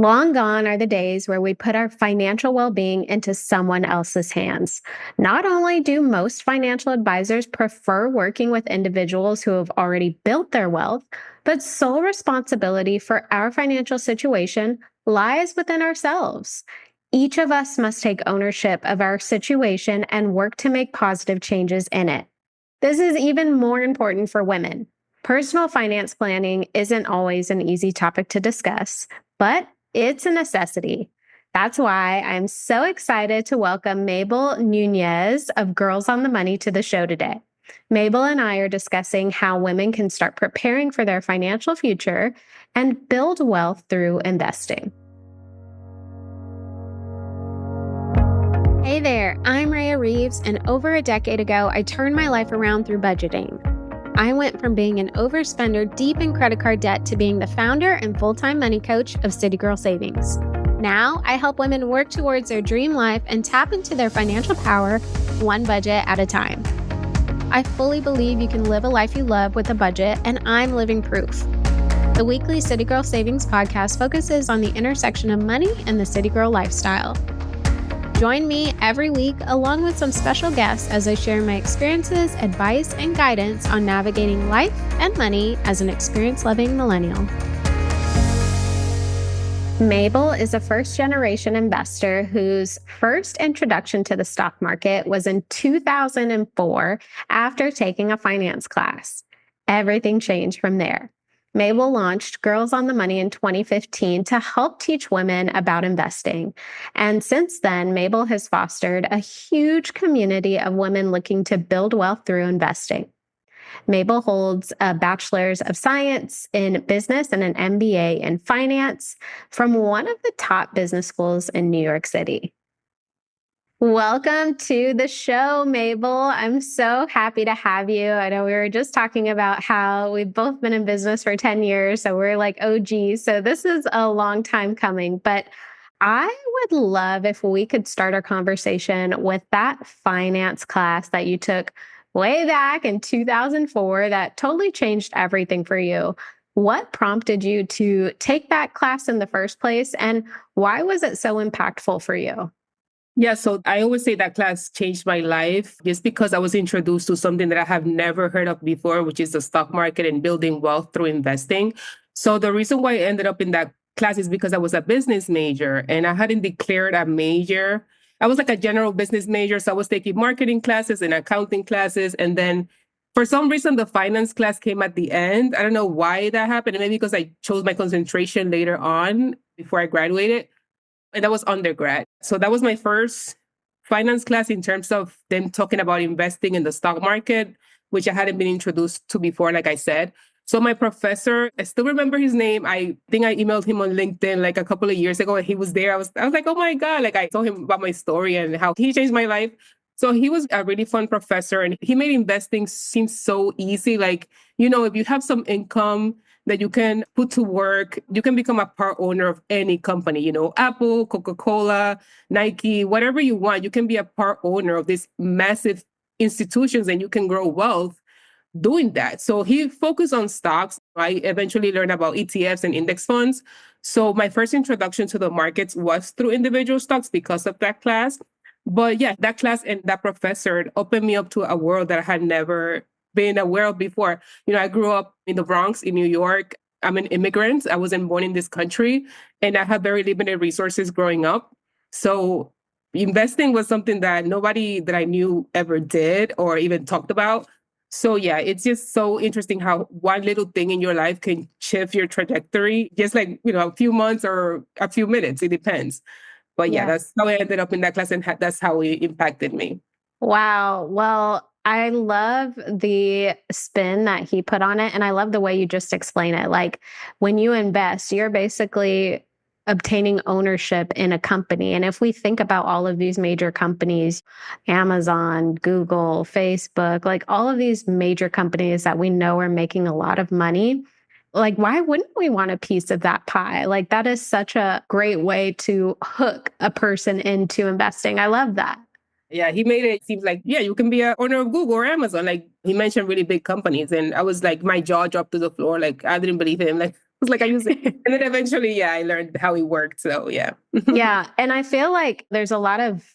Long gone are the days where we put our financial well being into someone else's hands. Not only do most financial advisors prefer working with individuals who have already built their wealth, but sole responsibility for our financial situation lies within ourselves. Each of us must take ownership of our situation and work to make positive changes in it. This is even more important for women. Personal finance planning isn't always an easy topic to discuss, but it's a necessity. That's why I'm so excited to welcome Mabel Nunez of Girls on the Money to the show today. Mabel and I are discussing how women can start preparing for their financial future and build wealth through investing. Hey there, I'm Rhea Reeves, and over a decade ago, I turned my life around through budgeting. I went from being an overspender deep in credit card debt to being the founder and full-time money coach of City Girl Savings. Now, I help women work towards their dream life and tap into their financial power one budget at a time. I fully believe you can live a life you love with a budget, and I'm living proof. The weekly City Girl Savings podcast focuses on the intersection of money and the City Girl lifestyle. Join me every week along with some special guests as I share my experiences, advice, and guidance on navigating life and money as an experience-loving millennial. Mabel is a first-generation investor whose first introduction to the stock market was in 2004 after taking a finance class. Everything changed from there. Mabel launched Girls on the Money in 2015 to help teach women about investing. And since then, Mabel has fostered a huge community of women looking to build wealth through investing. Mabel holds a Bachelor's of Science in Business and an MBA in Finance from one of the top business schools in New York City. Welcome to the show, Mabel. I'm so happy to have you. I know we were just talking about how we've both been in business for 10 years, so we're like OGs. So this is a long time coming, but I would love if we could start our conversation with that finance class that you took way back in 2004 that totally changed everything for you. What prompted you to take that class in the first place, and why was it so impactful for you? Yeah, so I always say that class changed my life just because I was introduced to something that I have never heard of before, which is the stock market and building wealth through investing. So the reason why I ended up in that class is because I was a business major and I hadn't declared a major. I was like a general business major. So I was taking marketing classes and accounting classes. And then for some reason, the finance class came at the end. I don't know why that happened. Maybe because I chose my concentration later on before I graduated. And that was undergrad. So that was my first finance class in terms of them talking about investing in the stock market, which I hadn't been introduced to before, like I said. So my professor, I still remember his name. I think I emailed him on LinkedIn like a couple of years ago and he was there. I was like, oh my God, like I told him about my story and how he changed my life. So he was a really fun professor and he made investing seem so easy. Like, if you have some income that you can put to work, you can become a part owner of any company, Apple, Coca-Cola, Nike, whatever you want. You can be a part owner of these massive institutions and you can grow wealth doing that. So he focused on stocks. I eventually learned about ETFs and index funds. So my first introduction to the markets was through individual stocks because of that class. But yeah, that class and that professor opened me up to a world that I had never been aware of before. I grew up in the Bronx in New York. I'm an immigrant. I wasn't born in this country and I had very limited resources growing up. So investing was something that nobody that I knew ever did or even talked about. So yeah, it's just so interesting how one little thing in your life can shift your trajectory, just like, a few months or a few minutes. It depends. But yeah, that's how I ended up in that class and that's how it impacted me. Wow. Well, I love the spin that he put on it. And I love the way you just explain it. Like when you invest, you're basically obtaining ownership in a company. And if we think about all of these major companies, Amazon, Google, Facebook, like all of these major companies that we know are making a lot of money, like, why wouldn't we want a piece of that pie? Like, that is such a great way to hook a person into investing. I love that. Yeah, he made it seem like, yeah, you can be an owner of Google or Amazon. Like he mentioned really big companies. And I was like, my jaw dropped to the floor. Like I didn't believe him. Like, was like, I use it. And then eventually, yeah, I learned how it worked. So yeah. Yeah. And I feel like there's a lot of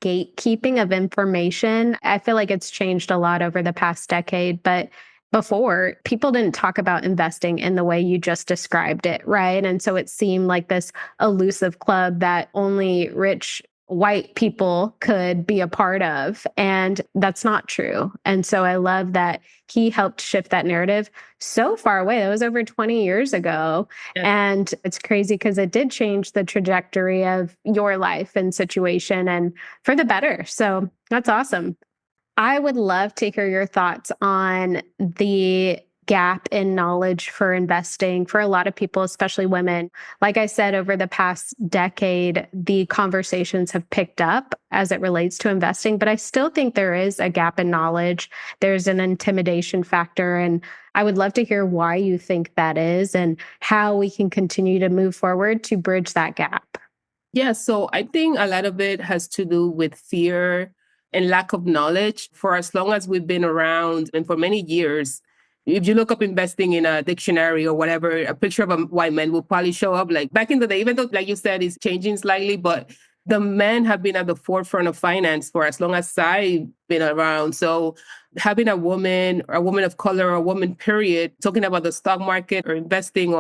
gatekeeping of information. I feel like it's changed a lot over the past decade, but before people didn't talk about investing in the way you just described it, right? And so it seemed like this elusive club that only rich white people could be a part of. And that's not true. And so I love that he helped shift that narrative so far away. That was over 20 years ago. Yeah. And it's crazy because it did change the trajectory of your life and situation and for the better. So that's awesome. I would love to hear your thoughts on the gap in knowledge for investing for a lot of people, especially women. Like I said, over the past decade, the conversations have picked up as it relates to investing, but I still think there is a gap in knowledge. There's an intimidation factor. And I would love to hear why you think that is and how we can continue to move forward to bridge that gap. Yeah, so I think a lot of it has to do with fear and lack of knowledge. For as long as we've been around and for many years, if you look up investing in a dictionary or whatever, a picture of a white man will probably show up. Like back in the day, even though, like you said, it's changing slightly, but the men have been at the forefront of finance for as long as I've been around. So having a woman or a woman of color or a woman period talking about the stock market or investing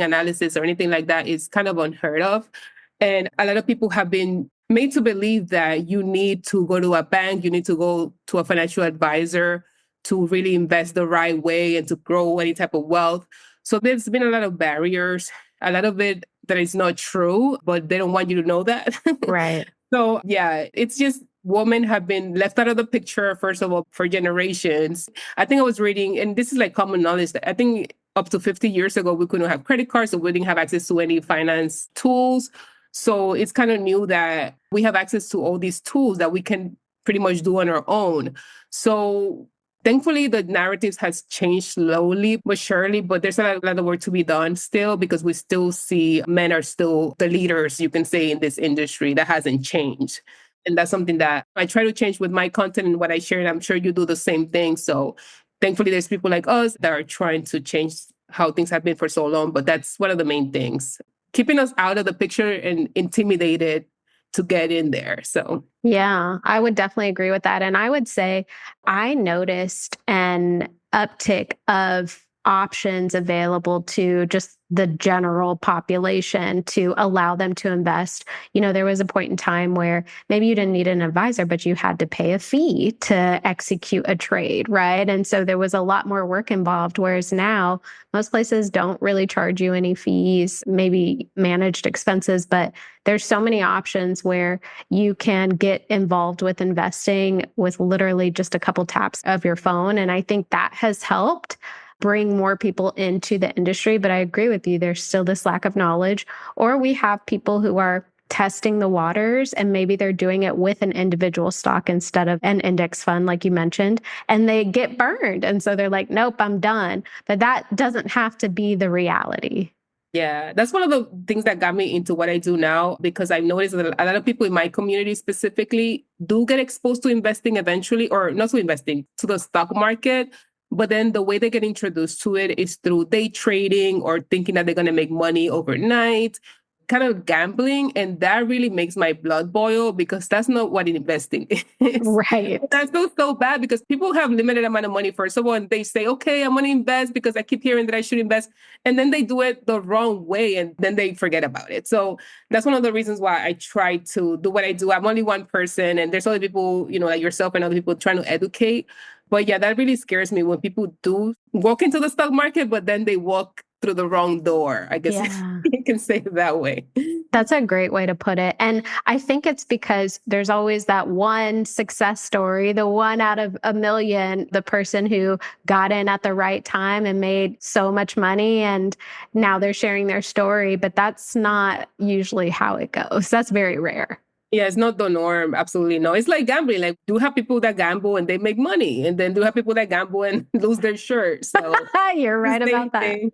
analysis or anything like that is kind of unheard of. And a lot of people have been made to believe that you need to go to a bank, you need to go to a financial advisor to really invest the right way and to grow any type of wealth. So there's been a lot of barriers, a lot of it that is not true, but they don't want you to know that. Right. So yeah, it's just women have been left out of the picture, first of all, for generations. I think I was reading, and this is like common knowledge, that I think up to 50 years ago, we couldn't have credit cards, so we didn't have access to any finance tools. So it's kind of new that we have access to all these tools that we can pretty much do on our own. So thankfully, the narratives has changed slowly but surely, but there's a lot of work to be done still because we still see men are still the leaders, you can say, in this industry. That hasn't changed. And that's something that I try to change with my content and what I share. And I'm sure you do the same thing. So thankfully, there's people like us that are trying to change how things have been for so long. But that's one of the main things, keeping us out of the picture and intimidated to get in there. So Yeah, I would definitely agree with that. And I would say I noticed an uptick of options available to just the general population to allow them to invest. There was a point in time where maybe you didn't need an advisor, but you had to pay a fee to execute a trade, right? And so there was a lot more work involved. Whereas now, most places don't really charge you any fees, maybe managed expenses, but there's so many options where you can get involved with investing with literally just a couple taps of your phone. And I think that has helped bring more people into the industry. But I agree with you, there's still this lack of knowledge. Or we have people who are testing the waters and maybe they're doing it with an individual stock instead of an index fund, like you mentioned, and they get burned. And so they're like, nope, I'm done. But that doesn't have to be the reality. yeah, that's one of the things that got me into what I do now, because I've noticed that a lot of people in my community specifically do get exposed to investing eventually, or not to investing, to the stock market. But then the way they get introduced to it is through day trading or thinking that they're going to make money overnight, kind of gambling. And that really makes my blood boil because that's not what investing is. Right. That feels so bad because people have limited amount of money, first of all, and they say, okay, I'm going to invest because I keep hearing that I should invest. And then they do it the wrong way and then they forget about it. So that's one of the reasons why I try to do what I do. I'm only one person and there's other people, like yourself and other people trying to educate. But yeah, that really scares me when people do walk into the stock market, but then they walk through the wrong door. I guess Yeah. you can say it that way. That's a great way to put it. And I think it's because there's always that one success story, the one out of a million, the person who got in at the right time and made so much money. And now they're sharing their story, but that's not usually how it goes. That's very rare. Yeah, it's not the norm. Absolutely no. It's like gambling. Like, do have people that gamble and they make money, and then do have people that gamble and lose their shirt. So You're the right same about that. thing.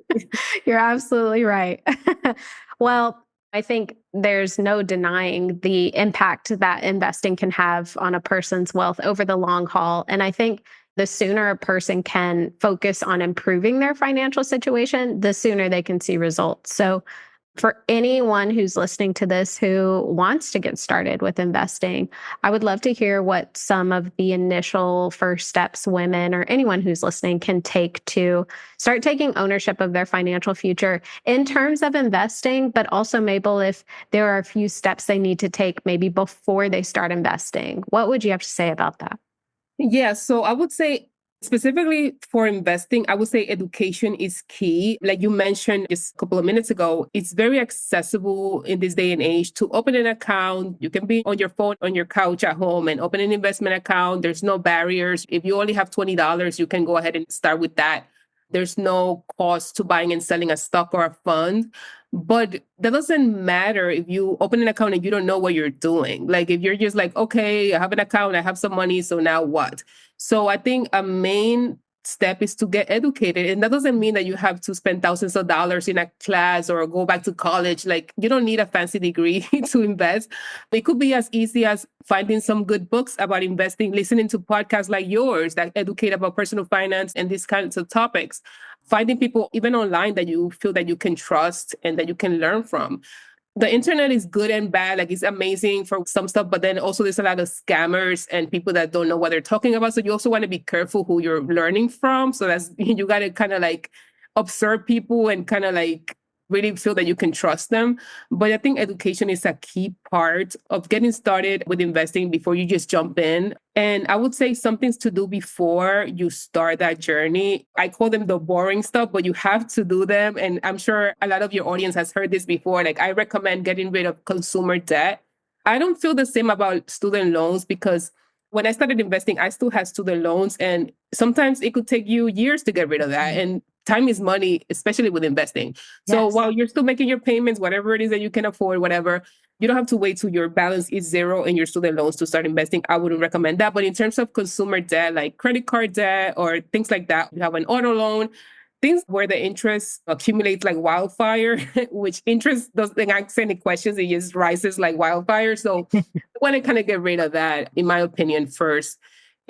You're absolutely right. Well, I think there's no denying the impact that investing can have on a person's wealth over the long haul. And I think The sooner a person can focus on improving their financial situation, the sooner they can see results. So for anyone who's listening to this who wants to get started with investing, I would love to hear what some of the initial first steps women or anyone who's listening can take to start taking ownership of their financial future in terms of investing, but also, Mabel, if there are a few steps they need to take maybe before they start investing. What would you have to say about that? Yeah, so I would say specifically for investing, I would say education is key. Like you mentioned just a couple of minutes ago, it's very accessible in this day and age to open an account. You can be on your phone, on your couch at home and open an investment account. There's no barriers. If you only have $20, you can go ahead and start with that. There's no cost to buying and selling a stock or a fund. But that doesn't matter if you open an account and you don't know what you're doing. Like if you're just like, okay, I have an account, I have some money, so now what? So I think a main step is to get educated. And that doesn't mean that you have to spend thousands of dollars in a class or go back to college. Like you don't need a fancy degree to invest. It could be as easy as finding some good books about investing, listening to podcasts like yours that educate about personal finance and these kinds of topics. Finding people even online that you feel that you can trust and that you can learn from. The internet is good and bad. Like it's amazing for some stuff, but then also there's a lot of scammers and people that don't know what they're talking about. So you also want to be careful who you're learning from. So that's, you got to kind of like observe people and kind of like really feel that you can trust them. But I think education is a key part of getting started with investing before you just jump in. And I would say some things to do before you start that journey. I call them the boring stuff, but you have to do them. And I'm sure a lot of your audience has heard this before. Like I recommend getting rid of consumer debt. I don't feel the same about student loans because when I started investing, I still had student loans. And sometimes it could take you years to get rid of that. And time is money, especially with investing. So Yes. while you're still making your payments, whatever it is that you can afford, whatever, you don't have to wait till your balance is zero in your student loans to start investing. I wouldn't recommend that. But in terms of consumer debt, like credit card debt or things like that, you have an auto loan, things where the interest accumulates like wildfire, which interest doesn't ask any questions, it just rises like wildfire. So I want to kind of get rid of that, in my opinion, first.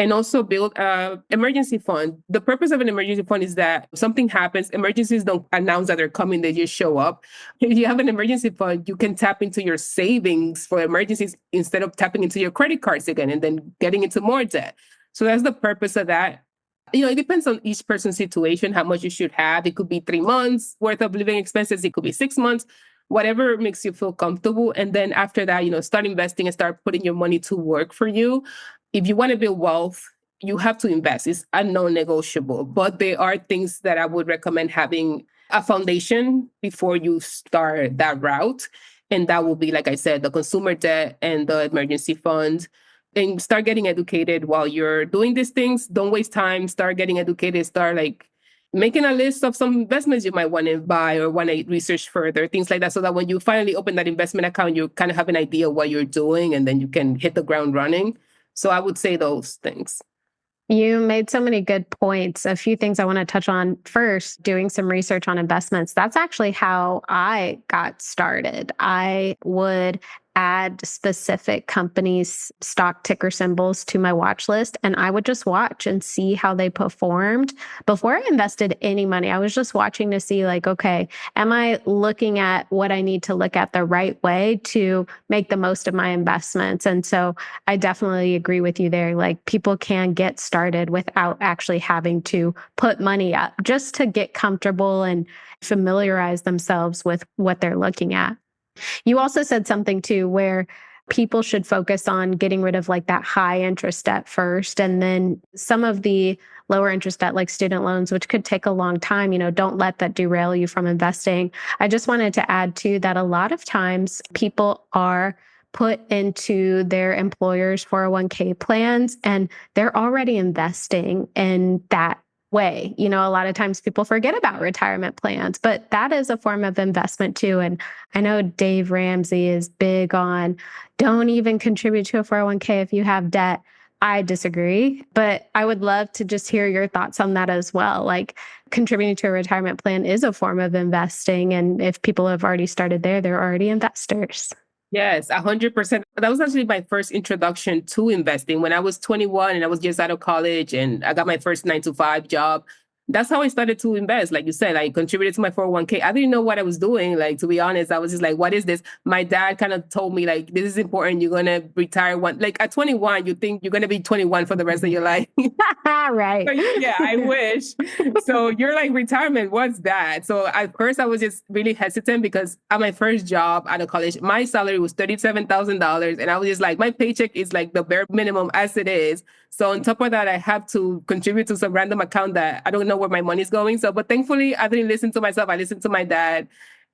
And also build an emergency fund. The purpose of an emergency fund is that if something happens, emergencies don't announce that they're coming, they just show up. If you have an emergency fund, you can tap into your savings for emergencies instead of tapping into your credit cards again and then getting into more debt. So that's the purpose of that. It depends on each person's situation, how much you should have. It could be 3 months worth of living expenses. It could be 6 months, whatever makes you feel comfortable. And then after that, start investing and start putting your money to work for you. If you want to build wealth, you have to invest. It's a non-negotiable. But there are things that I would recommend having a foundation before you start that route. And that will be, like I said, the consumer debt and the emergency fund. And start getting educated while you're doing these things. Don't waste time. Start getting educated. Start like making a list of some investments you might want to buy or want to research further, things like that. So that when you finally open that investment account, you kind of have an idea of what you're doing and then you can hit the ground running. So I would say those things. You made so many good points. A few things I want to touch on. First, doing some research on investments. That's actually how I got started. I would add specific companies' stock ticker symbols to my watch list, and I would just watch and see how they performed before I invested any money. I was just watching to see, like, okay, am I looking at what I need to look at the right way to make the most of my investments? And so I definitely agree with you there. Like, people can get started without actually having to put money up, just to get comfortable and familiarize themselves with what they're looking at. You also said something too where people should focus on getting rid of like that high interest debt first, and then some of the lower interest debt like student loans, which could take a long time. Don't let that derail you from investing. I just wanted to add too that a lot of times people are put into their employer's 401k plans and they're already investing in that way. A lot of times people forget about retirement plans, but that is a form of investment too. And I know Dave Ramsey is big on don't even contribute to a 401k if you have debt. I disagree, but I would love to just hear your thoughts on that as well. Like, contributing to a retirement plan is a form of investing. And if people have already started there, they're already investors. Yes, 100%. That was actually my first introduction to investing when I was 21 and I was just out of college and I got my first 9 to 5 job. That's how I started to invest. Like you said, I contributed to my 401k. I didn't know what I was doing. Like, to be honest, I was just like, what is this? My dad kind of told me, like, this is important. You're going to retire one. Like, at 21, you think you're going to be 21 for the rest of your life. Right. Yeah, I wish. So you're like, retirement, what's that? So at first I was just really hesitant because at my first job out of college, my salary was $37,000. And I was just like, my paycheck is like the bare minimum as it is. So on top of that, I have to contribute to some random account that I don't know where my money's going. So, but thankfully I didn't listen to myself. I listened to my dad.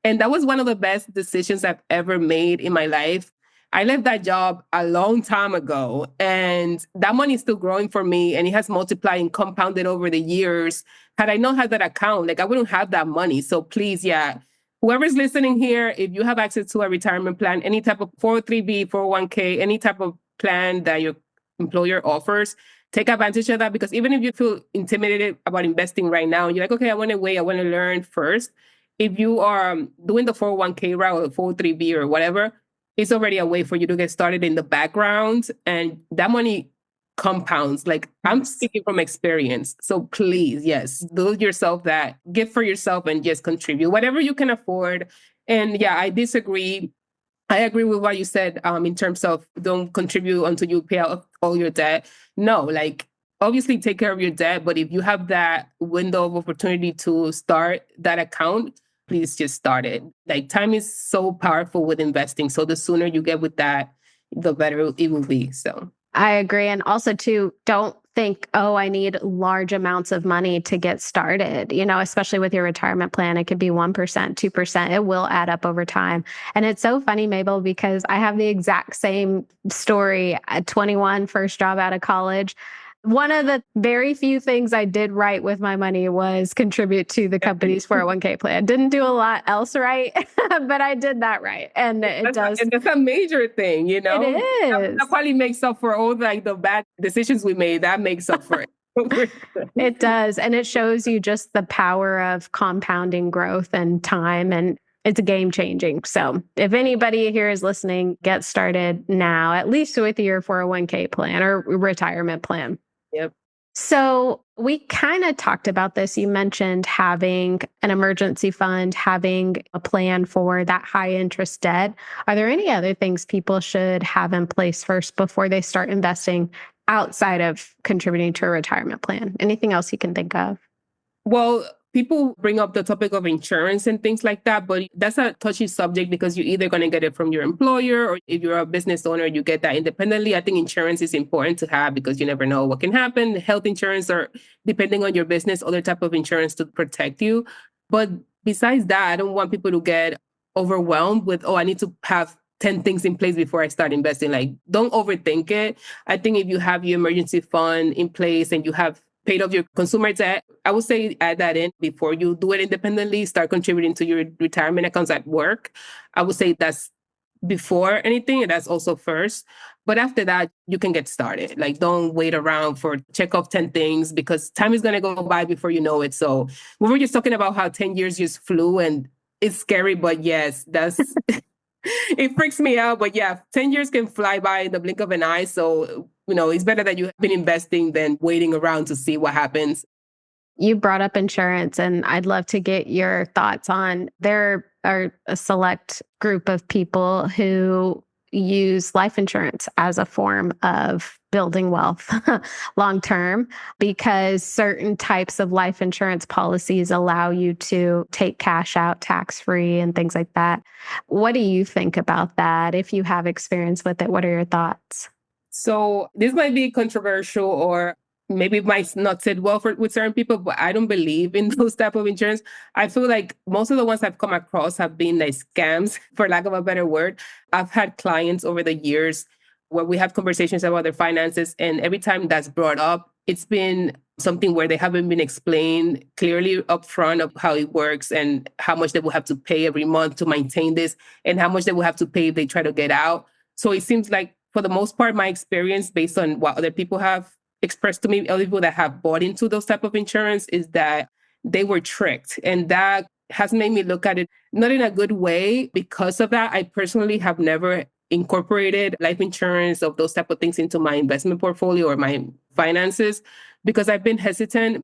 And that was one of the best decisions I've ever made in my life. I left that job a long time ago, and that money is still growing for me, and it has multiplied and compounded over the years. Had I not had that account, like I wouldn't have that money. So please, yeah, whoever's listening here, if you have access to a retirement plan, any type of 403b, 401k, any type of plan that your employer offers, take advantage of that, because even if you feel intimidated about investing right now, you're like, okay, I want to wait, I want to learn first. If you are doing the 401k route or the 403b or whatever, it's already a way for you to get started in the background, and that money compounds. Like, I'm speaking from experience. So please, yes, do yourself that gift for yourself and just contribute whatever you can afford. And yeah, I disagree. I agree with what you said in terms of don't contribute until you pay out all your debt. No, like, obviously take care of your debt, but if you have that window of opportunity to start that account, please just start it. Like, time is so powerful with investing. So the sooner you get with that, the better it will be. So I agree. And also, too, don't think, oh, I need large amounts of money to get started. Especially with your retirement plan, it could be 1%, 2%. It will add up over time. And it's so funny, Mabel, because I have the exact same story at 21, first job out of college. One of the very few things I did right with my money was contribute to the company's 401k plan. Didn't do a lot else right, but I did that right. And it does. and that's a major thing, It That is. probably makes up for all like the bad decisions we made. That makes up for it. It does. And it shows you just the power of compounding growth and time. And it's game changing. So if anybody here is listening, get started now, at least with your 401k plan or retirement plan. Yep. So we kind of talked about this. You mentioned having an emergency fund, having a plan for that high interest debt. Are there any other things people should have in place first before they start investing outside of contributing to a retirement plan? Anything else you can think of? Well, people bring up the topic of insurance and things like that, but that's a touchy subject because you're either going to get it from your employer, or if you're a business owner, you get that independently. I think insurance is important to have because you never know what can happen. Health insurance, or depending on your business, other type of insurance to protect you. But besides that, I don't want people to get overwhelmed with, oh, I need to have 10 things in place before I start investing. Like, don't overthink it. I think if you have your emergency fund in place and you have paid off your consumer debt, I would say add that in before you do it independently. Start contributing to your retirement accounts at work. I would say that's before anything, and that's also first. But after that, you can get started. Like, don't wait around for check off 10 things, because time is going to go by before you know it. So we were just talking about how 10 years just flew, and it's scary, but yes, that's it freaks me out. But yeah, 10 years can fly by in the blink of an eye. So, it's better that you have been investing than waiting around to see what happens. You brought up insurance, and I'd love to get your thoughts on. There are a select group of people who use life insurance as a form of building wealth long term, because certain types of life insurance policies allow you to take cash out tax free and things like that. What do you think about that? If you have experience with it, what are your thoughts? So this might be controversial, or maybe it might not sit well with certain people, but I don't believe in those type of insurance. I feel like most of the ones I've come across have been like scams, for lack of a better word. I've had clients over the years where we have conversations about their finances, and every time that's brought up, it's been something where they haven't been explained clearly upfront of how it works and how much they will have to pay every month to maintain this, and how much they will have to pay if they try to get out. So it seems like, for the most part, my experience based on what other people have expressed to me, other people that have bought into those type of insurance, is that they were tricked. And that has made me look at it not in a good way. Because of that, I personally have never incorporated life insurance of those type of things into my investment portfolio or my finances because I've been hesitant.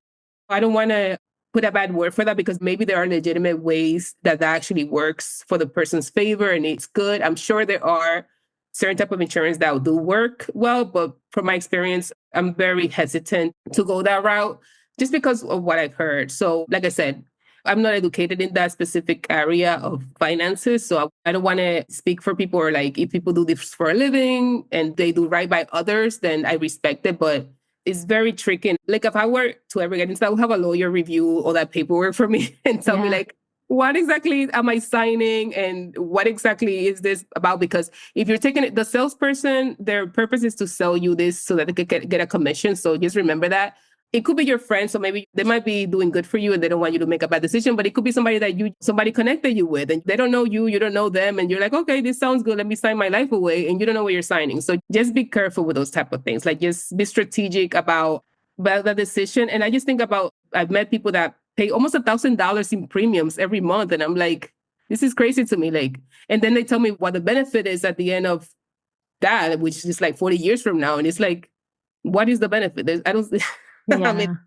I don't want to put a bad word for that because maybe there are legitimate ways that that actually works for the person's favor and it's good. I'm sure there are certain type of insurance that do work well, but from my experience, I'm very hesitant to go that route just because of what I've heard. So, like I said, I'm not educated in that specific area of finances. So I don't want to speak for people or like if people do this for a living and they do right by others, then I respect it. But it's very tricky. Like if I were to ever get into that, I would have a lawyer review all that paperwork for me and tell me like, what exactly am I signing and what exactly is this about? Because if you're taking it, the salesperson, their purpose is to sell you this so that they could get a commission. So just remember that. It could be your friend, so maybe they might be doing good for you and they don't want you to make a bad decision, but it could be somebody that somebody connected you with and they don't know you, you don't know them, and you're like, okay, this sounds good, let me sign my life away, and you don't know what you're signing. So just be careful with those type of things. Like just be strategic about the decision. And I just think about, I've met people that pay almost $1,000 in premiums every month, and I'm like, this is crazy to me. Like, and then they tell me what the benefit is at the end of that, which is like 40 years from now, and it's like, what is the benefit? I don't. I mean,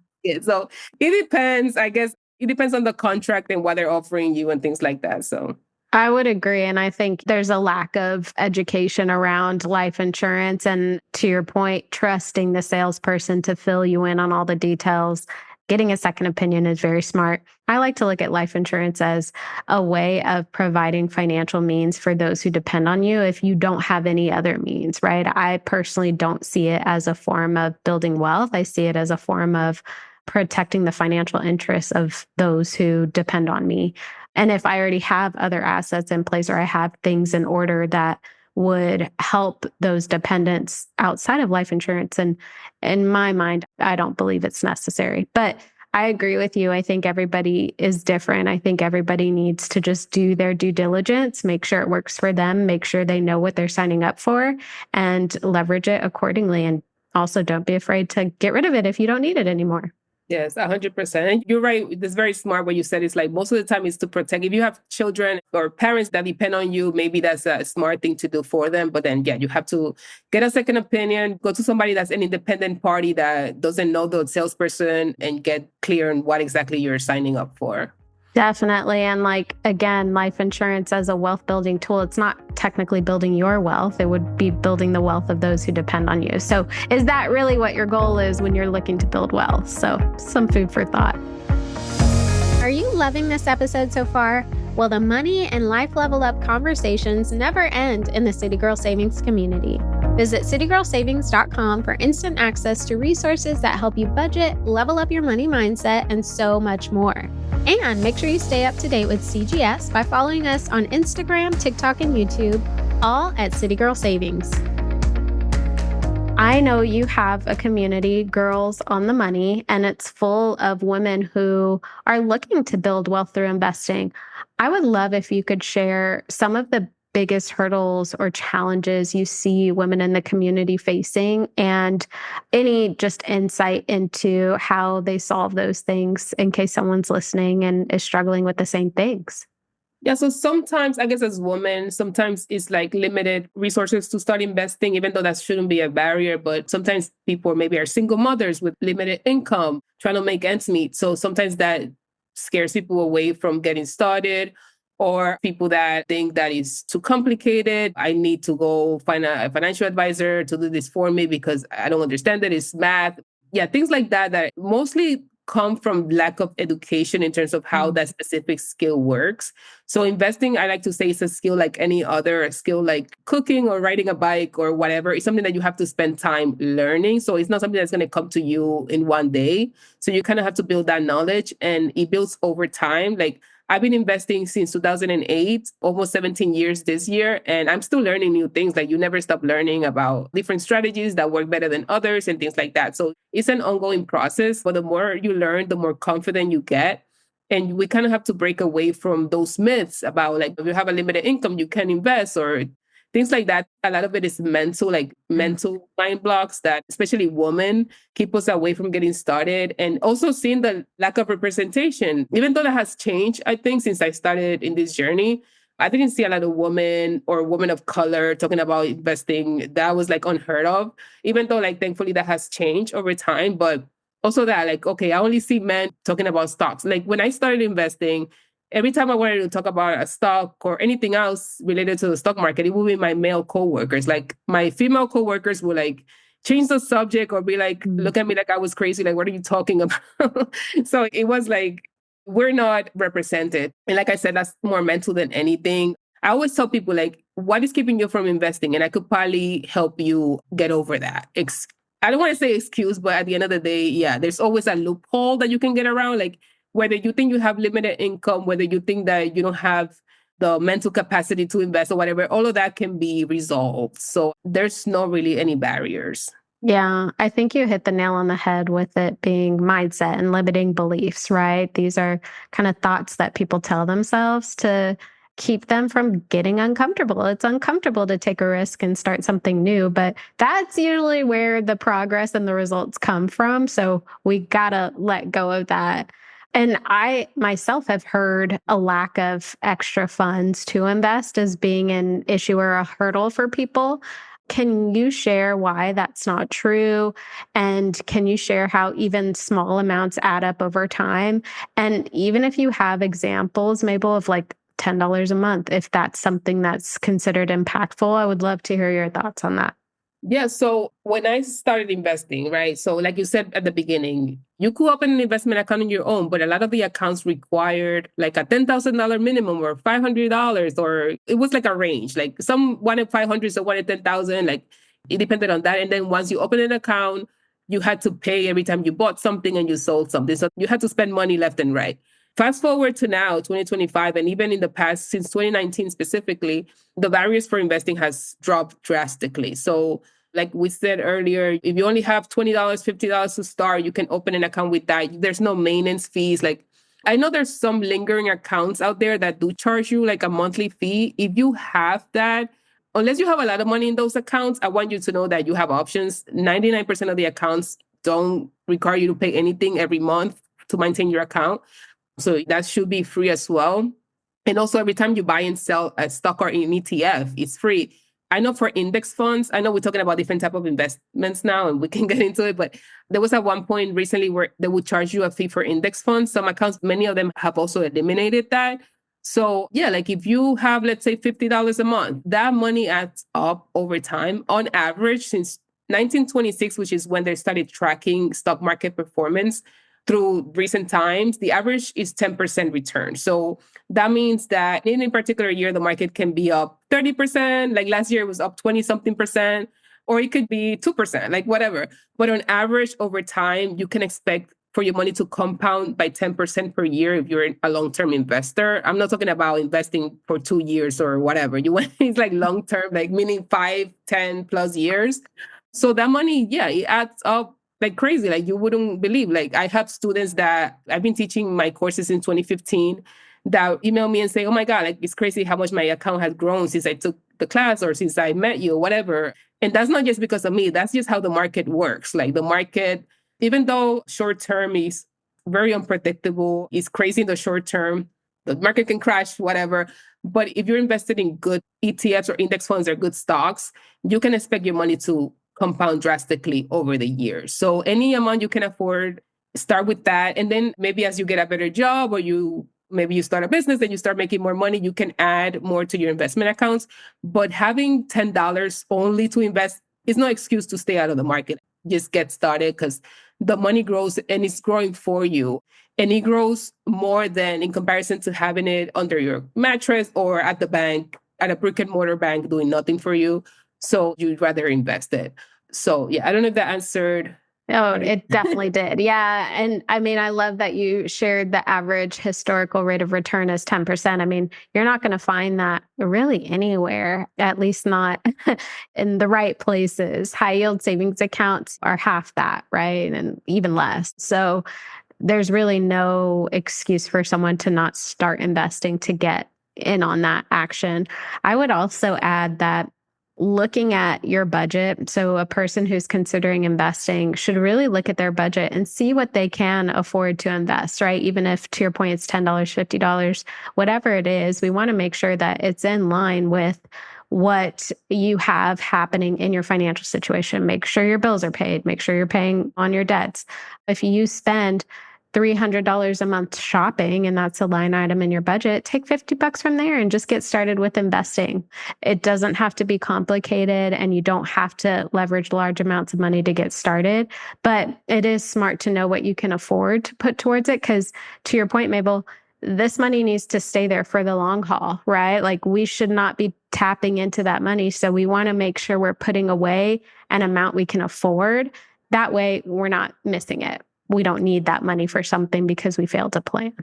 so it depends. I guess it depends on the contract and what they're offering you and things like that. So I would agree. And I think there's a lack of education around life insurance. And to your point, trusting the salesperson to fill you in on all the details. Getting a second opinion is very smart. I like to look at life insurance as a way of providing financial means for those who depend on you if you don't have any other means, right? I personally don't see it as a form of building wealth. I see it as a form of protecting the financial interests of those who depend on me. And if I already have other assets in place or I have things in order that would help those dependents outside of life insurance. And in my mind, I don't believe it's necessary. But I agree with you. I think everybody is different. I think everybody needs to just do their due diligence, make sure it works for them, make sure they know what they're signing up for, and leverage it accordingly. And also don't be afraid to get rid of it if you don't need it anymore. yes, 100%. And you're right. It's very smart what you said. It's like most of the time is to protect. If you have children or parents that depend on you, maybe that's a smart thing to do for them. But then, yeah, you have to get a second opinion, go to somebody that's an independent party that doesn't know the salesperson and get clear on what exactly you're signing up for. Definitely. And like, again, life insurance as a wealth building tool, it's not technically building your wealth. It would be building the wealth of those who depend on you. So is that really what your goal is when you're looking to build wealth? So some food for thought. Are you loving this episode so far? Well, the money and life level up conversations never end in the City Girl Savings community. Visit citygirlsavings.com for instant access to resources that help you budget, level up your money mindset, and so much more. And make sure you stay up to date with CGS by following us on Instagram, TikTok, and YouTube, all at City Girl Savings. I know you have a community, Girls on the Money, and it's full of women who are looking to build wealth through investing. I would love if you could share some of the biggest hurdles or challenges you see women in the community facing and any just insight into how they solve those things in case someone's listening and is struggling with the same things. Yeah, so sometimes, I guess as women, sometimes it's like limited resources to start investing, even though that shouldn't be a barrier. But sometimes people maybe are single mothers with limited income, trying to make ends meet. So sometimes that scares people away from getting started, or people that think that is too complicated. I need to go find a financial advisor to do this for me because I don't understand it. It's math. Yeah, things like that, that mostly come from lack of education in terms of how that specific skill works. So investing, I like to say, is a skill like any other, a skill like cooking or riding a bike or whatever. It's something that you have to spend time learning. So it's not something that's going to come to you in one day. So you kind of have to build that knowledge, and it builds over time. Like I've been investing since 2008, almost 17 years this year, and I'm still learning new things. Like you never stop learning about different strategies that work better than others and things like that. So it's an ongoing process, but the more you learn, the more confident you get. And we kind of have to break away from those myths about like, if you have a limited income, you can invest, or things like that. A lot of it is mental, like mental mind blocks that especially women keep us away from getting started. And also seeing the lack of representation, even though that has changed, I think, since I started in this journey. I didn't see a lot of women or women of color talking about investing. That was like unheard of, even though like thankfully that has changed over time. But also that like, okay, I only see men talking about stocks. Like when I started investing, every time I wanted to talk about a stock or anything else related to the stock market, it would be my male coworkers. Like my female coworkers would like change the subject or be like, look at me like I was crazy. Like, what are you talking about? So it was like, we're not represented. And like I said, that's more mental than anything. I always tell people like, what is keeping you from investing? And I could probably help you get over that. I don't want to say excuse, but at the end of the day, yeah, there's always a loophole that you can get around. Like whether you think you have limited income, whether you think that you don't have the mental capacity to invest or whatever, all of that can be resolved. So there's not really any barriers. Yeah, I think you hit the nail on the head with it being mindset and limiting beliefs, right? These are kind of thoughts that people tell themselves to keep them from getting uncomfortable. It's uncomfortable to take a risk and start something new, but that's usually where the progress and the results come from. So we got to let go of that. And I myself have heard a lack of extra funds to invest as being an issue or a hurdle for people. Can you share why that's not true? And can you share how even small amounts add up over time? And even if you have examples, Mabel, of like $10 a month, if that's something that's considered impactful, I would love to hear your thoughts on that. Yeah. So when I started investing, right? So like you said at the beginning, you could open an investment account on your own, but a lot of the accounts required like a $10,000 minimum or $500, or it was like a range. Like some wanted 500, so wanted 10,000. Like it depended on that. And then once you open an account, you had to pay every time you bought something and you sold something. So you had to spend money left and right. Fast forward to now, 2025, and even in the past, since 2019 specifically, the barriers for investing has dropped drastically. So like we said earlier, if you only have $20, $50 to start, you can open an account with that. There's no maintenance fees. Like I know there's some lingering accounts out there that do charge you like a monthly fee. If you have that, unless you have a lot of money in those accounts, I want you to know that you have options. 99% of the accounts don't require you to pay anything every month to maintain your account. So that should be free as well. And also, every time you buy and sell a stock or an ETF, it's free. I know for index funds, I know we're talking about different type of investments now, and we can get into it. But there was at one point recently where they would charge you a fee for index funds. Some accounts, many of them have also eliminated that. So yeah, like if you have, let's say, $50 a month, that money adds up over time. On average, since 1926, which is when they started tracking stock market performance, through recent times, the average is 10% return. So that means that in a particular year, the market can be up 30%. Like last year, it was up 20 something percent, or it could be 2%, like whatever. But on average, over time, you can expect for your money to compound by 10% per year if you're a long-term investor. I'm not talking about investing for 2 years or whatever. You want it's like long-term, like meaning 5, 10 plus years. So that money, yeah, it adds up like crazy. Like you wouldn't believe. Like I have students that I've been teaching my courses in 2015 that email me and say, oh my God, like it's crazy how much my account has grown since I took the class or since I met you or whatever. And that's not just because of me. That's just how the market works. Like the market, even though short term is very unpredictable, it's crazy in the short term. The market can crash, whatever. But if you're invested in good ETFs or index funds or good stocks, you can expect your money to compound drastically over the years. So any amount you can afford, start with that. And then maybe as you get a better job or maybe you start a business and you start making more money, you can add more to your investment accounts. But having $10 only to invest is no excuse to stay out of the market. Just get started because the money grows and it's growing for you. And it grows more than in comparison to having it under your mattress or at the bank, at a brick and mortar bank doing nothing for you. So you'd rather invest it. So yeah, I don't know if that answered. Oh, it definitely did. Yeah. And I mean, I love that you shared the average historical rate of return as 10%. I mean, you're not going to find that really anywhere, at least not in the right places. High yield savings accounts are half that, right? And even less. So there's really no excuse for someone to not start investing to get in on that action. I would also add that looking at your budget. So, a person who's considering investing should really look at their budget and see what they can afford to invest, right? Even if, to your point, it's $10, $50, whatever it is, we want to make sure that it's in line with what you have happening in your financial situation. Make sure your bills are paid, make sure you're paying on your debts. If you spend $300 a month shopping and that's a line item in your budget, take $50 from there and just get started with investing. It doesn't have to be complicated and you don't have to leverage large amounts of money to get started, but it is smart to know what you can afford to put towards it. Because to your point, Mabel, this money needs to stay there for the long haul, right? Like we should not be tapping into that money. So we want to make sure we're putting away an amount we can afford. That way we're not missing it. We don't need that money for something because we failed to plan.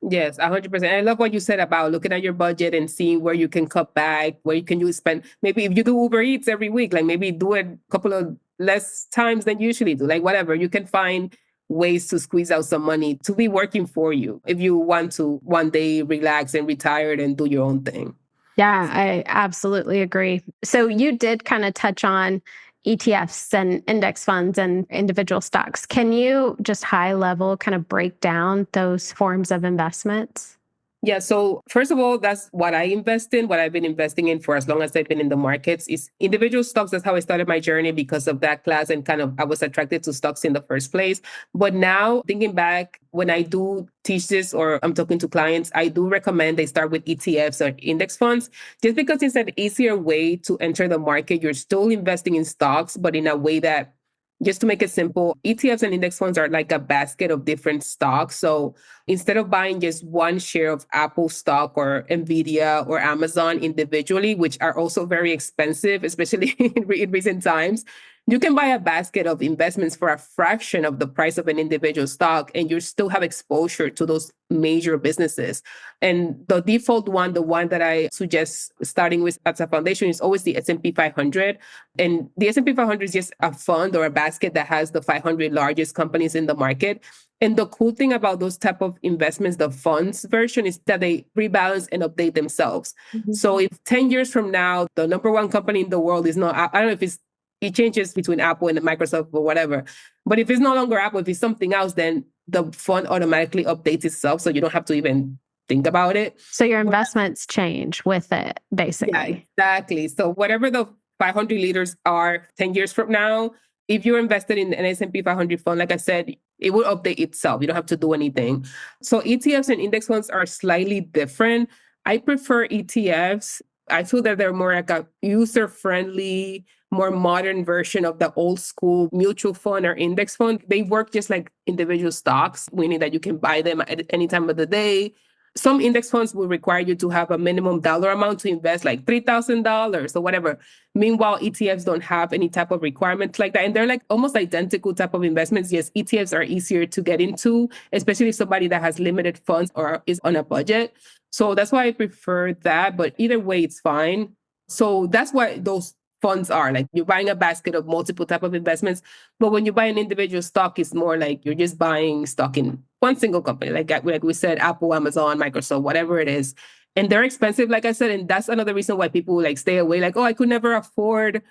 Yes, 100%. I love what you said about looking at your budget and seeing where you can cut back, where you can spend. Maybe if you do Uber Eats every week, like maybe do it a couple of less times than you usually do, like whatever. You can find ways to squeeze out some money to be working for you if you want to one day relax and retire and do your own thing. Yeah, I absolutely agree. So you did kind of touch on ETFs and index funds and individual stocks. Can you just high level kind of break down those forms of investments? Yeah. So first of all, that's what I invest in, what I've been investing in for as long as I've been in the markets is individual stocks. That's how I started my journey because of that class and kind of I was attracted to stocks in the first place. But now thinking back, when I do teach this or I'm talking to clients, I do recommend they start with ETFs or index funds just because it's an easier way to enter the market. You're still investing in stocks, but in a way that just to make it simple, ETFs and index funds are like a basket of different stocks. So instead of buying just one share of Apple stock or Nvidia or Amazon individually, which are also very expensive, especially in recent times, you can buy a basket of investments for a fraction of the price of an individual stock, and you still have exposure to those major businesses. And the default one, the one that I suggest starting with as a foundation is always the S&P 500. And the S&P 500 is just a fund or a basket that has the 500 largest companies in the market. And the cool thing about those type of investments, the funds version, is that they rebalance and update themselves. Mm-hmm. So if 10 years from now, the number one company in the world is not, I don't know if it changes between Apple and Microsoft or whatever. But if it's no longer Apple, if it's something else, then the fund automatically updates itself. So you don't have to even think about it. So your investments change with it, basically. Yeah, exactly. So whatever the 500 leaders are 10 years from now, if you're invested in an S&P 500 fund, like I said, it will update itself. You don't have to do anything. So ETFs and index funds are slightly different. I prefer ETFs. I feel that they're more like a user-friendly, more modern version of the old school mutual fund or index fund. They work just like individual stocks, meaning that you can buy them at any time of the day. Some index funds will require you to have a minimum dollar amount to invest, like $3,000 or whatever. Meanwhile, ETFs don't have any type of requirements like that. And they're like almost identical type of investments. Yes, ETFs are easier to get into, especially if somebody that has limited funds or is on a budget. So that's why I prefer that. But either way, it's fine. So that's what those funds are. Like you're buying a basket of multiple type of investments. But when you buy an individual stock, it's more like you're just buying stock in one single company. Like we said, Apple, Amazon, Microsoft, whatever it is. And they're expensive, like I said. And that's another reason why people like stay away. Like, oh, I could never afford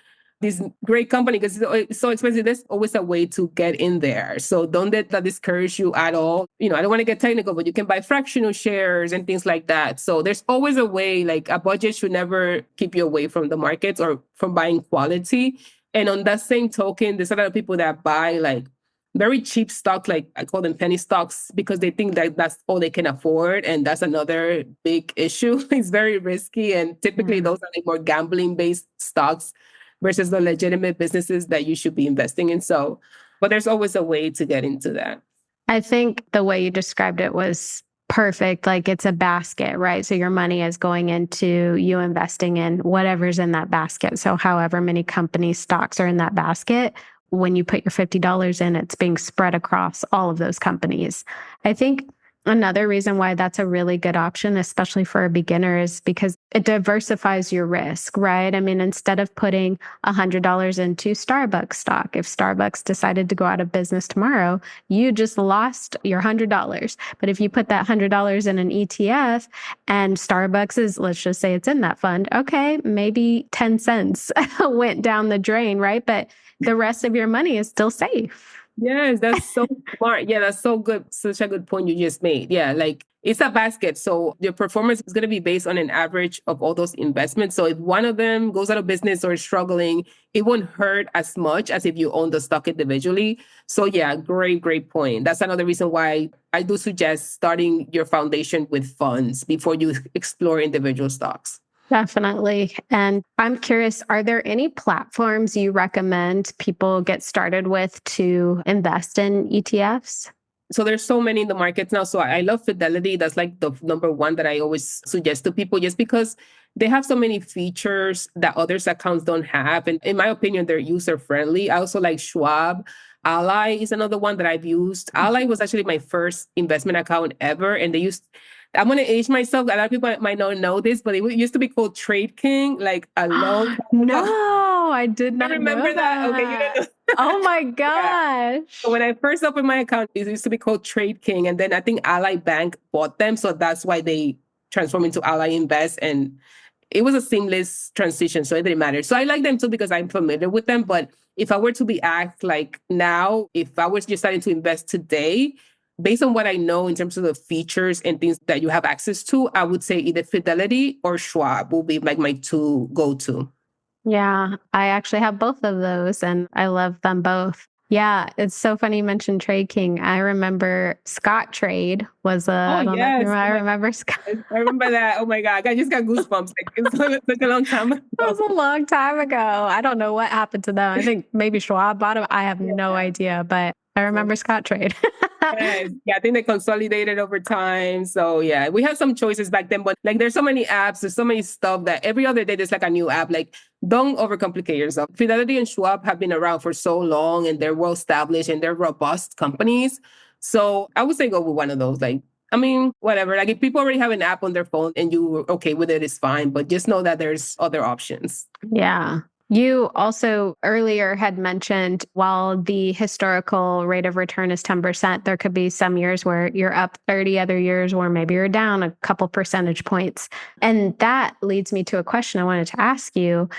this great company because it's so expensive. There's always a way to get in there. So don't let that discourage you at all. You know, I don't want to get technical, but you can buy fractional shares and things like that. So there's always a way, like a budget should never keep you away from the markets or from buying quality. And on that same token, there's a lot of people that buy like very cheap stock, like I call them penny stocks, because they think that that's all they can afford. And that's another big issue. It's very risky. And typically those are like more gambling based stocks versus the legitimate businesses that you should be investing in. So, but there's always a way to get into that. I think the way you described it was perfect. Like it's a basket, right? So your money is going into you investing in whatever's in that basket. So however many company stocks are in that basket, when you put your $50 in, it's being spread across all of those companies. I think Another reason why that's a really good option, especially for a beginner, is because it diversifies your risk, right? I mean, instead of putting $100 into Starbucks stock, if Starbucks decided to go out of business tomorrow, you just lost your $100. But if you put that $100 in an ETF and Starbucks is, let's just say it's in that fund, okay, maybe 10 cents went down the drain, right? But the rest of your money is still safe. Yes, that's so smart. Yeah, that's so good. Such a good point you just made. Yeah, like it's a basket. So your performance is going to be based on an average of all those investments. So if one of them goes out of business or is struggling, it won't hurt as much as if you own the stock individually. So yeah, great point. That's another reason why I do suggest starting your foundation with funds before you explore individual stocks. Definitely. And I'm curious, are there any platforms you recommend people get started with to invest in ETFs? So there's so many in the markets now. So I love Fidelity. That's like the number one that I always suggest to people just because they have so many features that others accounts don't have. And in my opinion, they're user friendly. I also like Schwab. Ally is another one that I've used. Ally was actually my first investment account ever. And they used, I'm going to age myself. A lot of people might not know this, but it used to be called Trade King like a long time ago. No, I did I not remember know that. Okay, you don't that. know. Oh my Yeah. gosh. When I first opened my account, it used to be called Trade King. And then I think Ally Bank bought them. So that's why they transformed into Ally Invest. And it was a seamless transition. So it didn't matter. So I like them too because I'm familiar with them. But if I were to be asked like now, if I was just starting to invest today, based on what I know in terms of the features and things that you have access to, I would say either Fidelity or Schwab will be like my two go-to. Yeah, I actually have both of those and I love them both. Yeah, it's so funny you mentioned Trade King. I remember Scott Trade was Oh, I don't know if you yes. remember, Oh, I my remember Scott. I remember that. Oh my God. I just got goosebumps. Like, it was such a long time It was ago. a long time ago. I don't know what happened to them. I think maybe Schwab bought them. I have no Yeah. idea, but I remember Scott Trade. Yes. Yeah, I think they consolidated over time. So yeah, we had some choices back then, but like there's so many apps, there's so many stuff that every other day there's like a new app. Like don't overcomplicate yourself. Fidelity and Schwab have been around for so long and they're well established and they're robust companies. So I would say go with one of those. Like, I mean, whatever. Like if people already have an app on their phone and you're okay with it, it's fine. But just know that there's other options. Yeah. You also earlier had mentioned while the historical rate of return is 10%, there could be some years where you're up 30, other years where maybe you're down a couple percentage points. And that leads me to a question I wanted to ask you.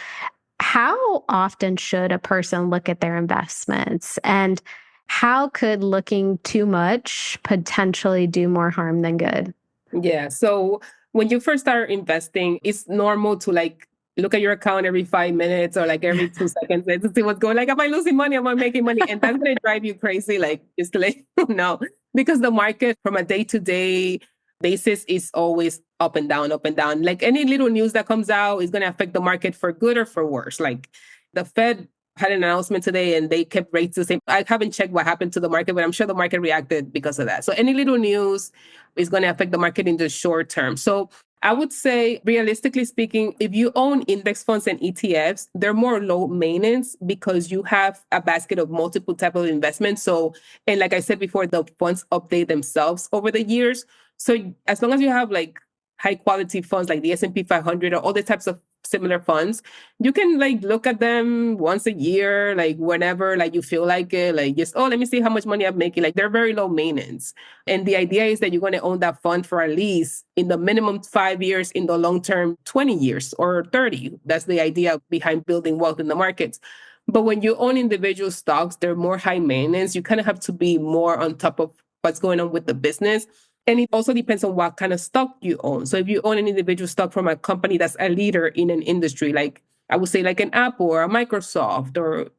How often should a person look at their investments? And how could looking too much potentially do more harm than good? Yeah. So when you first start investing, it's normal to like look at your account every 5 minutes or like every 2 seconds and to see what's going. Like, am I losing money? Am I making money? And that's gonna drive you crazy. Like, just to let you know, because the market from a day-to-day basis is always up and down, up and down. Like any little news that comes out is gonna affect the market for good or for worse. Like the Fed had an announcement today and they kept rates the same. I haven't checked what happened to the market, but I'm sure the market reacted because of that. So any little news is going to affect the market in the short term. So I would say, realistically speaking, if you own index funds and ETFs, they're more low maintenance because you have a basket of multiple type of investments. So, and like I said before, the funds update themselves over the years. So as long as you have like high quality funds like the S&P 500 or all the types of similar funds, you can like look at them once a year, like whenever like you feel like it, like just, oh, let me see how much money I'm making. Like they're very low maintenance. And the idea is that you're going to own that fund for at least in the minimum 5 years, in the long term, 20 years or 30. That's the idea behind building wealth in the markets. But when you own individual stocks, they're more high maintenance. You kind of have to be more on top of what's going on with the business. And it also depends on what kind of stock you own. So if you own an individual stock from a company that's a leader in an industry, like I would say like an Apple or a Microsoft or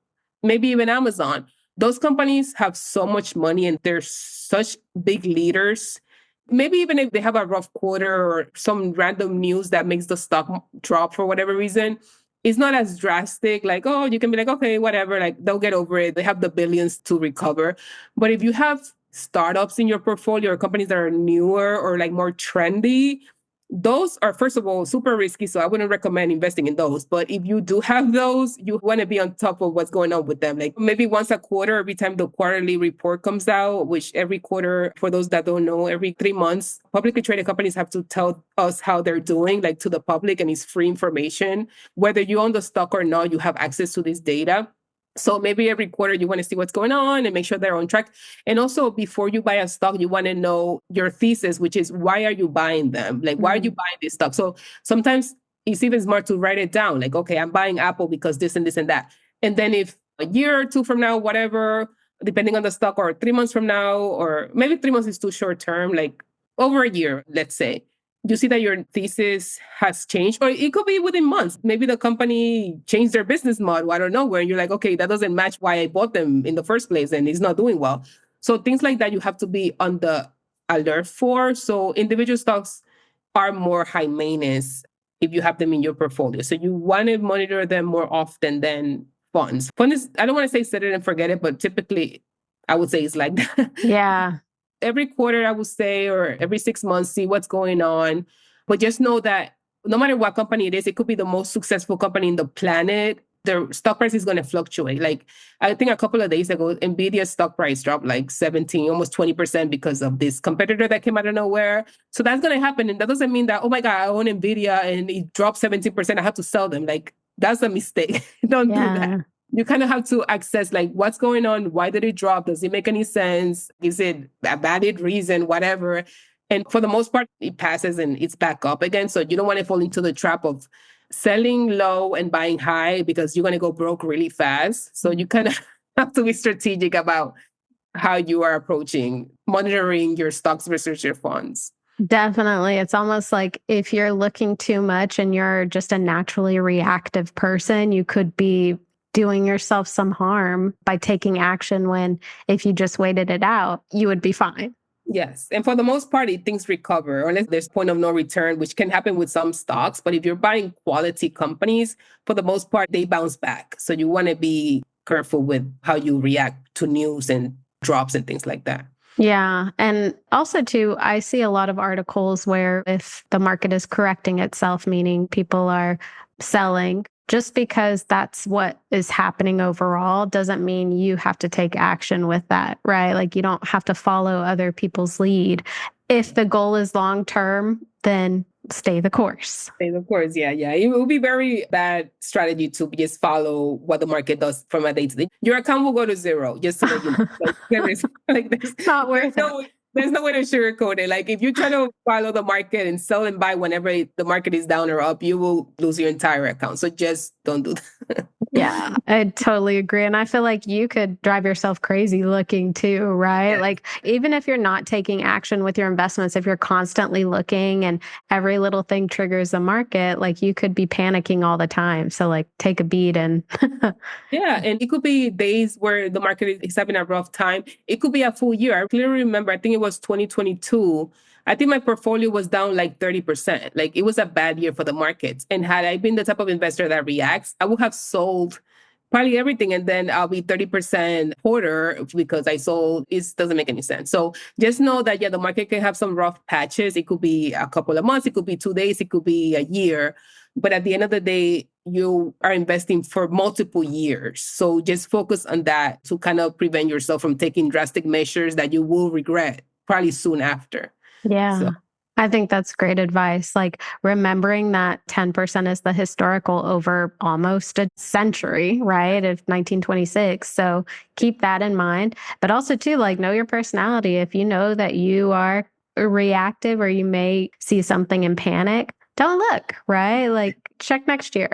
maybe even Amazon, those companies have so much money and they're such big leaders. Maybe even if they have a rough quarter or some random news that makes the stock drop for whatever reason, it's not as drastic. Like, oh, you can be like, okay, whatever, like they'll get over it. They have the billions to recover. But if you have startups in your portfolio or companies that are newer or like more trendy, those are, first of all, super risky. So I wouldn't recommend investing in those. But if you do have those, you want to be on top of what's going on with them. Like maybe once a quarter, every time the quarterly report comes out, which every quarter, for those that don't know, every 3 months, publicly traded companies have to tell us how they're doing, like to the public, and it's free information. Whether you own the stock or not, you have access to this data. So maybe every quarter you want to see what's going on and make sure they're on track. And also before you buy a stock, you want to know your thesis, which is why are you buying them? Like, why are you buying this stock? So sometimes it's even smart to write it down. Like, okay, I'm buying Apple because this and this and that. And then if a year or two from now, whatever, depending on the stock, or 3 months from now, or maybe 3 months is too short term, like over a year, let's say, you see that your thesis has changed, or it could be within months. Maybe the company changed their business model. I don't know, where you're like, okay, that doesn't match why I bought them in the first place and it's not doing well. So things like that, you have to be on the alert for. So individual stocks are more high maintenance if you have them in your portfolio. So you want to monitor them more often than funds. Funds, I don't want to say set it and forget it, but typically I would say it's like that. Yeah. Every quarter, I would say, or every 6 months, see what's going on. But just know that no matter what company it is, it could be the most successful company in the planet. The stock price is going to fluctuate. Like, I think a couple of days ago, Nvidia's stock price dropped like 17, almost 20% because of this competitor that came out of nowhere. So that's going to happen. And that doesn't mean that, oh my God, I own Nvidia and it dropped 17%. I have to sell them. Like, that's a mistake. Don't do that. You kind of have to access like what's going on. Why did it drop? Does it make any sense? Is it a valid reason? Whatever. And for the most part, it passes and it's back up again. So you don't want to fall into the trap of selling low and buying high, because you're going to go broke really fast. So you kind of have to be strategic about how you are approaching monitoring your stocks versus your funds. Definitely. It's almost like if you're looking too much and you're just a naturally reactive person, you could be doing yourself some harm by taking action, when if you just waited it out, you would be fine. Yes. And for the most part, things recover unless there's point of no return, which can happen with some stocks. But if you're buying quality companies, for the most part, they bounce back. So you want to be careful with how you react to news and drops and things like that. Yeah. And also, too, I see a lot of articles where if the market is correcting itself, meaning people are selling, just because that's what is happening overall doesn't mean you have to take action with that, right? Like you don't have to follow other people's lead. If the goal is long term, then stay the course. Stay the course. Yeah. Yeah. It will be very bad strategy to just follow what the market does from a day to day. Your account will go to zero, just to let you know. Like, there's not worth it. There's no way to sugarcoat it. Like if you try to follow the market and sell and buy whenever the market is down or up, you will lose your entire account. So just don't do that. Yeah, I totally agree. And I feel like you could drive yourself crazy looking too, right? Yeah. Like even if you're not taking action with your investments, if you're constantly looking and every little thing triggers the market, like you could be panicking all the time. So like take a beat and Yeah, and it could be days where the market is having a rough time. It could be a full year. I clearly remember, I think it was 2022. I think my portfolio was down like 30%. Like it was a bad year for the markets. And had I been the type of investor that reacts, I would have sold probably everything. And then I'll be 30% quarter because I sold. It doesn't make any sense. So just know that, yeah, the market can have some rough patches. It could be a couple of months. It could be 2 days. It could be a year. But at the end of the day, you are investing for multiple years. So just focus on that to kind of prevent yourself from taking drastic measures that you will regret probably soon after. yeah. So. I think that's great advice. Like remembering that 10% is the historical over almost a century, right? Of 1926. So keep that in mind. But also too, like know your personality. If you know that you are reactive or you may see something and panic, don't look, right? Like check next year.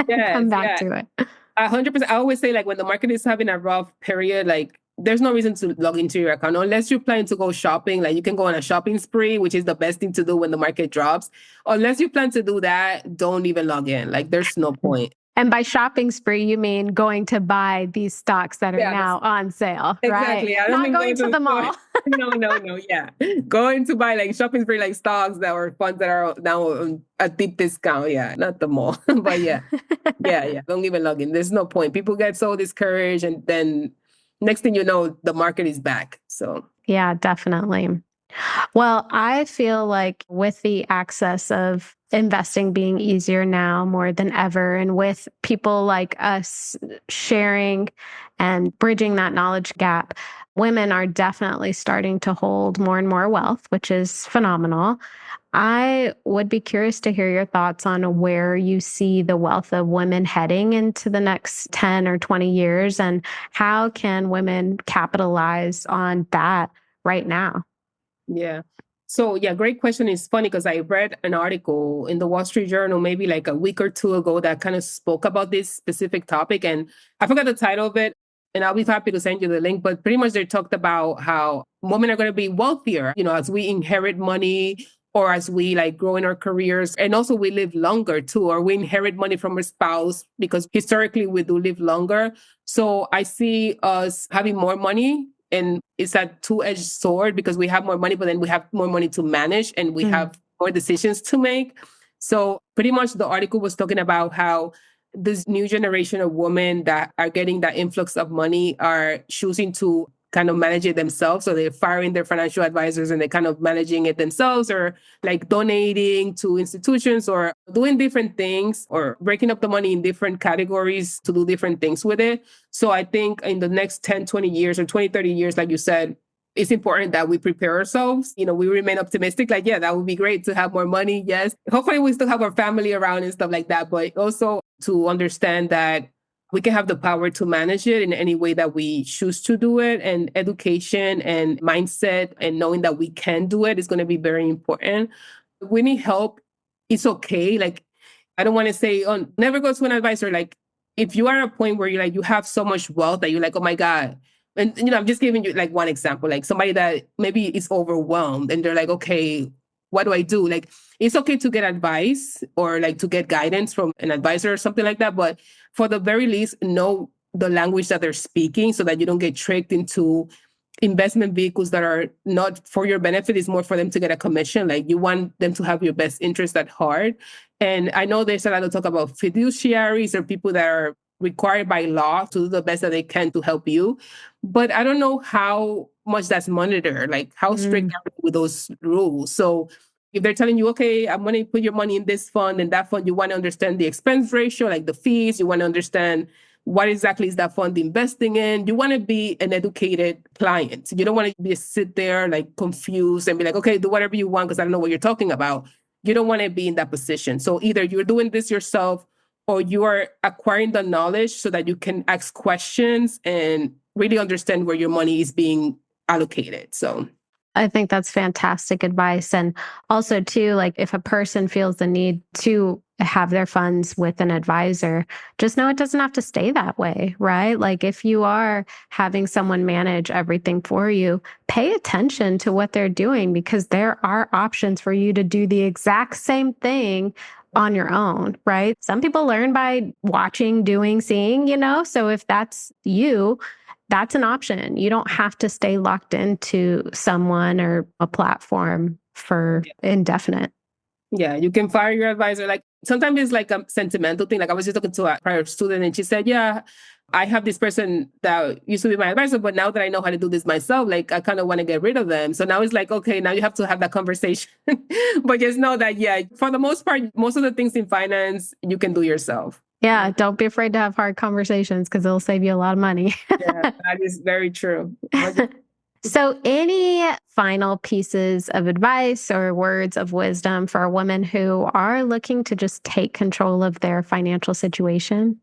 Yes, Come back to it. 100%. I always say, like, when the market is having a rough period, like, there's no reason to log into your account unless you're planning to go shopping. Like, you can go on a shopping spree, which is the best thing to do when the market drops. Unless you plan to do that, don't even log in. Like, there's no point. And by shopping spree, you mean going to buy these stocks that are now on sale, exactly. right? I don't Not mean going to the mall. No. Yeah. Going to buy like shopping spree, like stocks that are funds that are now on a deep discount. Yeah. Not the mall. But yeah. Don't even log in. There's no point. People get so discouraged, and then next thing you know, the market is back. So yeah, definitely. Well, I feel like with the access of investing being easier now more than ever, and with people like us sharing and bridging that knowledge gap, women are definitely starting to hold more and more wealth, which is phenomenal. I would be curious to hear your thoughts on where you see the wealth of women heading into the next 10 or 20 years, and how can women capitalize on that right now? Yeah. So yeah, great question. It's funny because I read an article in the Wall Street Journal maybe like a week or two ago that kind of spoke about this specific topic. And I forgot the title of it. And I'll be happy to send you the link. But pretty much they talked about how women are going to be wealthier, as we inherit money or as we like grow in our careers. And also we live longer too, or we inherit money from our spouse because historically we do live longer. So I see us having more money, and it's a two-edged sword because we have more money, but then we have more money to manage and we Mm. have more decisions to make. So pretty much the article was talking about how this new generation of women that are getting that influx of money are choosing to kind of manage it themselves. So they're firing their financial advisors and they're kind of managing it themselves, or like donating to institutions or doing different things or breaking up the money in different categories to do different things with it. So I think in the next 10, 20 years or 20, 30 years, like you said, it's important that we prepare ourselves. We remain optimistic. Like, yeah, that would be great to have more money. Yes. Hopefully we still have our family around and stuff like that. But also to understand that we can have the power to manage it in any way that we choose to do it. And education and mindset and knowing that we can do it is going to be very important. If we need help, it's okay. Like, I don't want to say, oh, never go to an advisor. Like, if you are at a point where you have so much wealth that you're like, oh my God. And I'm just giving you like one example, like somebody that maybe is overwhelmed and they're like, okay, what do I do? Like, it's okay to get advice or like to get guidance from an advisor or something like that. But for the very least, know the language that they're speaking so that you don't get tricked into investment vehicles that are not for your benefit. Is more for them to get a commission. Like, you want them to have your best interest at heart. And I know there's a lot of talk about fiduciaries or people that are required by law to do the best that they can to help you. But I don't know how much that's monitored, like how strict Mm. are they with those rules. So if they're telling you, okay, I'm going to put your money in this fund and that fund, you want to understand the expense ratio, like the fees, you want to understand what exactly is that fund investing in. You want to be an educated client. You don't want to be sit there like confused and be like, okay, do whatever you want because I don't know what you're talking about. You don't want to be in that position. So either you're doing this yourself or you are acquiring the knowledge so that you can ask questions and really understand where your money is being allocated. So I think that's fantastic advice. And also, too, like if a person feels the need to have their funds with an advisor, just know it doesn't have to stay that way, right? Like if you are having someone manage everything for you, pay attention to what they're doing because there are options for you to do the exact same thing on your own, right? Some people learn by watching, doing, seeing, So if that's you, that's an option. You don't have to stay locked into someone or a platform for indefinite. yeah, you can fire your advisor. Like sometimes it's like a sentimental thing. Like I was just talking to a prior student and she said, yeah, I have this person that used to be my advisor, but now that I know how to do this myself, like I kind of want to get rid of them. So now it's like, okay, now you have to have that conversation. But just know that, yeah, for the most part, most of the things in finance, you can do yourself. Yeah, don't be afraid to have hard conversations because it'll save you a lot of money. Yeah, that is very true. So, any final pieces of advice or words of wisdom for women who are looking to just take control of their financial situation?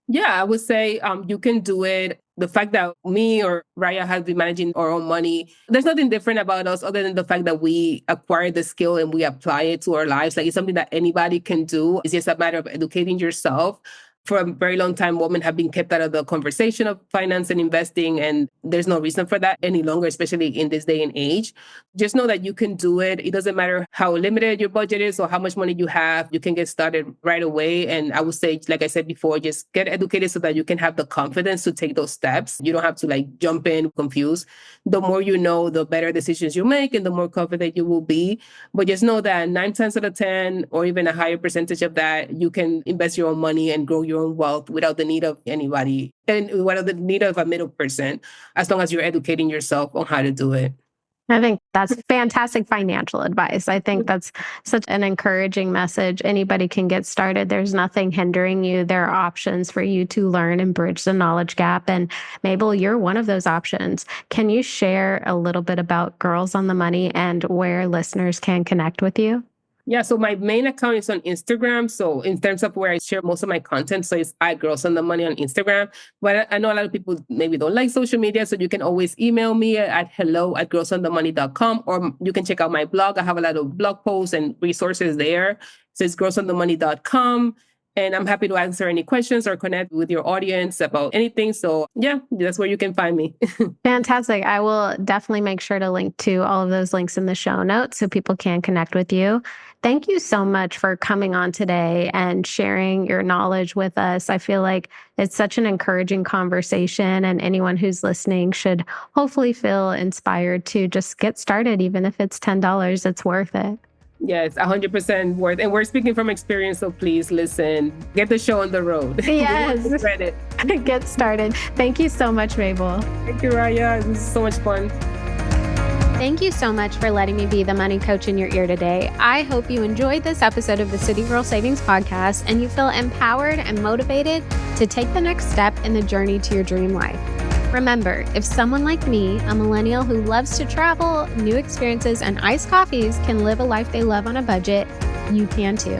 Yeah, I would say you can do it. The fact that me or Raya has been managing our own money, there's nothing different about us other than the fact that we acquire the skill and we apply it to our lives. Like it's something that anybody can do. It's just a matter of educating yourself. For a very long time, women have been kept out of the conversation of finance and investing, and there's no reason for that any longer, especially in this day and age. Just know that you can do it. It doesn't matter how limited your budget is or how much money you have. You can get started right away. And I would say, like I said before, just get educated so that you can have the confidence to take those steps. You don't have to like jump in confused. The more you know, the better decisions you make and the more confident you will be. But just know that 9 times out of 10, or even a higher percentage of that, you can invest your own money and grow your own wealth without the need of anybody and without the need of a middle person, as long as you're educating yourself on how to do it. I think that's fantastic financial advice. I think that's such an encouraging message. Anybody can get started. There's nothing hindering you. There are options for you to learn and bridge the knowledge gap. And Mabel, you're one of those options. Can you share a little bit about Girls on the Money and where listeners can connect with you? Yeah, so my main account is on Instagram. So in terms of where I share most of my content, so it's at Girls on the Money on Instagram. But I know a lot of people maybe don't like social media, so you can always email me at hello@girlsonthemoney.com, or you can check out my blog. I have a lot of blog posts and resources there. So it's girlsonthemoney.com. And I'm happy to answer any questions or connect with your audience about anything. So yeah, that's where you can find me. Fantastic. I will definitely make sure to link to all of those links in the show notes so people can connect with you. Thank you so much for coming on today and sharing your knowledge with us. I feel like it's such an encouraging conversation, and anyone who's listening should hopefully feel inspired to just get started. Even if it's $10, it's worth it. Yes, 100% worth. And we're speaking from experience, so please listen. Get the show on the road. Yes. Credit. Get started. Thank you so much, Mabel. Thank you, Raya. This is so much fun. Thank you so much for letting me be the money coach in your ear today. I hope you enjoyed this episode of the City Girl Savings Podcast and you feel empowered and motivated to take the next step in the journey to your dream life. Remember, if someone like me, a millennial who loves to travel, new experiences, and iced coffees can live a life they love on a budget, you can too.